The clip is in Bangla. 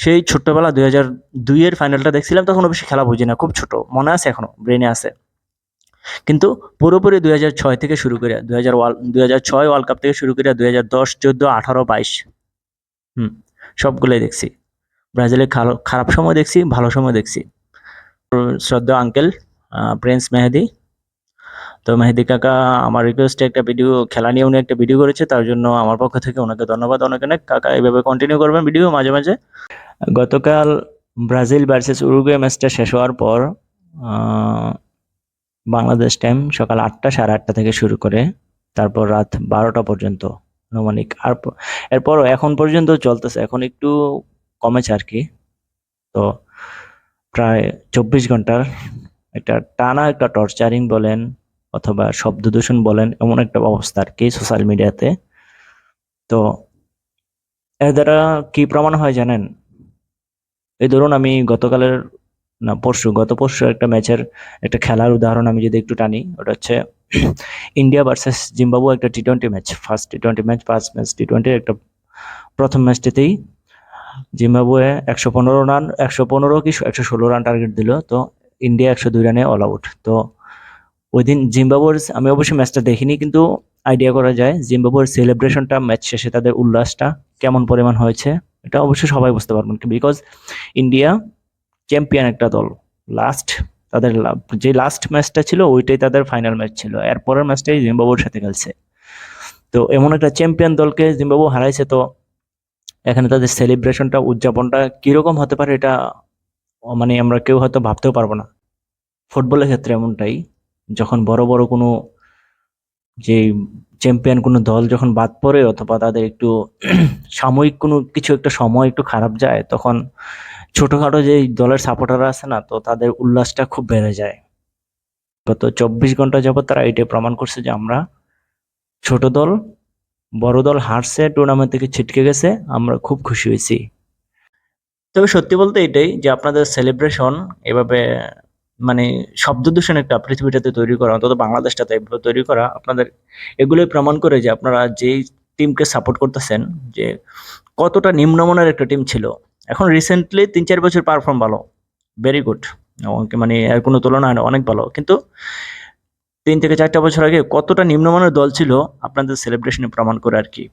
সেই ছোট্টবেলা 2002 এর ফাইনালটা দেখছিলাম, তখন অবশ্যই খেলা বুঝি না, খুব ছোট, মনে আছে এখনো, ব্রেনে আছে। কিন্তু পুরোপুরি 2006 থেকে শুরু করে 2006 ওয়ার্ল্ড কাপ থেকে শুরু করে 2010, 14, 18, 22 সবগুলোই দেখছি। ব্রাজিলের খারাপ সময় দেখছি, ভালো সময় দেখছি। শ্রদ্ধেয় আঙ্কেল প্রিন্স মেহেদী, তো মেহেদী কাকা আমার রিকোয়েস্টে একটা ভিডিও, খেলা নিয়ে উনি একটা ভিডিও করেছে, তার জন্য আমার পক্ষ থেকে ওনাকে ধন্যবাদ অনেক অনেক। কাকা এইভাবে কন্টিনিউ করবেন ভিডিও মাঝে মাঝে। গতকাল ব্রাজিল ভার্সেস উরুগুয়ে ম্যাচটা শেষ হওয়ার পর বাংলাদেশ টাইম সকাল 8টা, 8:30 থেকে শুরু করে তারপর রাত 12টা পর্যন্ত আনুমানিক, আর এরপরও এখন পর্যন্ত চলতেছে, এখন একটু কমেছে আর কি। তো প্রায় 24 ঘন্টার একটা টানা একটা টর্চারিং বলেন অথবা শব্দ দূষণ বলেন, এমন একটা অবস্থা আর কি সোশ্যাল মিডিয়াতে। তো এর দ্বারা কি প্রমাণ হয় জানেন? এই ধরুন আমি গত পরশু একটা ম্যাচের, একটা খেলার উদাহরণ আমি যদি একটু টানি, ওটা হচ্ছে ইন্ডিয়া ভার্সেস জিম্বাবুয়ে, একটা টি-20 ম্যাচ, ফার্স্ট টি-20 ম্যাচ, 5 ম্যাচ টি-20 একটা। প্রথম ম্যাচটিতেই জিম্বাবুয়ে 115 রান, 115 কি 116 রান টার্গেট দিল, তো ইন্ডিয়া 102 রানে অল আউট। তো ওই দিন জিম্বাবুয়ের, আমি অবশ্যই ম্যাচটা দেখিনি, কিন্তু আইডিয়া করা যায় জিম্বাবুয়ের সেলিব্রেশনটা, ম্যাচ শেষে তাদের উল্লাসটা কেমন পরিমাণ হয়েছে, এটা অবশ্যই সবাই বুঝতে পারবেন, বিকজ ইন্ডিয়া চ্যাম্পিয়ন একটা দল। লাস্ট তাদের যে লাস্ট ম্যাচটা ছিল ওইটাই তাদের ফাইনাল ম্যাচ ছিল, এরপরের ম্যাচটাই জিম্বাবুয়ের সাথে খেলছে। তো এমন একটা চ্যাম্পিয়ন দলকে জিম্বাবুয়ে হারাইছে, তো এখানে তাদের সেলিব্রেশনটা, উদযাপনটা কিরকম হতে পারে, এটা মানে আমরা কেউ হয়তো ভাবতেও পারবো না। ফুটবলের ক্ষেত্রে এমনটাই, যখন বড় বড় কোনো যে চ্যাম্পিয়ন কোনো দল যখন বাদ পড়ে অথবা তাদের একটু সাময়িক কোনো কিছু একটা সময় একটু খারাপ যায়, তখন ছোটখাটো যে দলের সাপোর্টাররা আছে না, তো তাদের উল্লাসটা খুব বেড়ে যায়। গত 24 ঘন্টা যাবত তারা এটাই প্রমাণ করছে যে আমরা ছোট দল, বড় দল হারছে, টুর্নামেন্ট থেকে ছিটকে গেছে, আমরা খুব খুশি হয়েছি। তবে সত্যি বলতে এটাই যে আপনাদের সেলিব্রেশন এভাবে, মানে শব্দ দূষণ একটা পৃথিবীটাতে তৈরি করা, অন্তত বাংলাদেশটাতে এভাবে তৈরি করা, আপনাদের এগুলোই প্রমাণ করে যে আপনারা যেই টিমকে সাপোর্ট করতেছেন, যে কতটা নিম্নমানের একটা টিম ছিল। এখন রিসেন্টলি 3-4 বছর পারফর্ম ভালো, ভেরি গুড, মানে এর কোনো তুলনা হয় না, অনেক ভালো। কিন্তু 3 থেকে 4টা বছর আগে কতটা নিম্নমানের দল ছিল আপনাদের সেলিব্রেশনে প্রমাণ করে আর কি।